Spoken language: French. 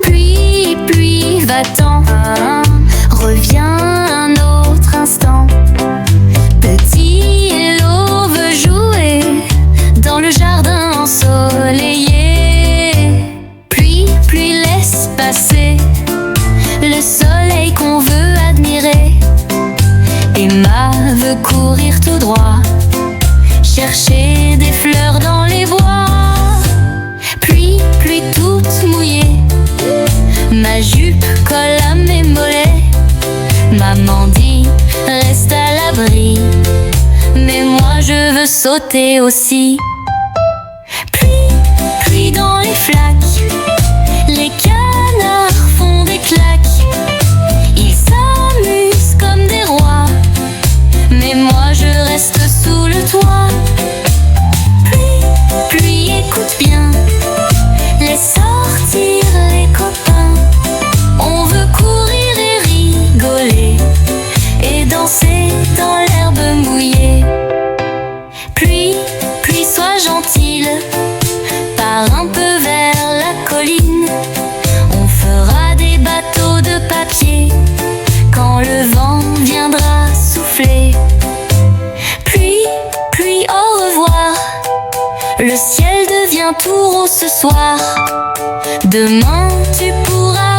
Pluie, pluie, va-t'en, reviens un autre instant. Petit Hello veut jouer dans le jardin ensoleillé. Pluie, pluie, laisse passer le soleil qu'on veut admirer. Emma veut courir tout droit, chercher des fleurs dans les bois. Pluie, pluie toute mouillée, ma jupe colle à mes mollets. Maman dit reste à l'abri, mais moi je veux sauter aussi. Pluie, pluie dans les flaques, les canards font des claques. Ils s'amusent comme des rois, mais moi je reste sous le toit. Pluie, pluie, écoute bien, laisse sortir les copains. On veut courir et rigoler et danser dans l'herbe mouillée. Pluie, pluie, sois gentille, pars un peu vers la colline. On fera des bateaux de papier quand le vent viendra souffler. Pluie, pluie, au revoir, le ciel devient tout rose ce soir. Demain tu pourras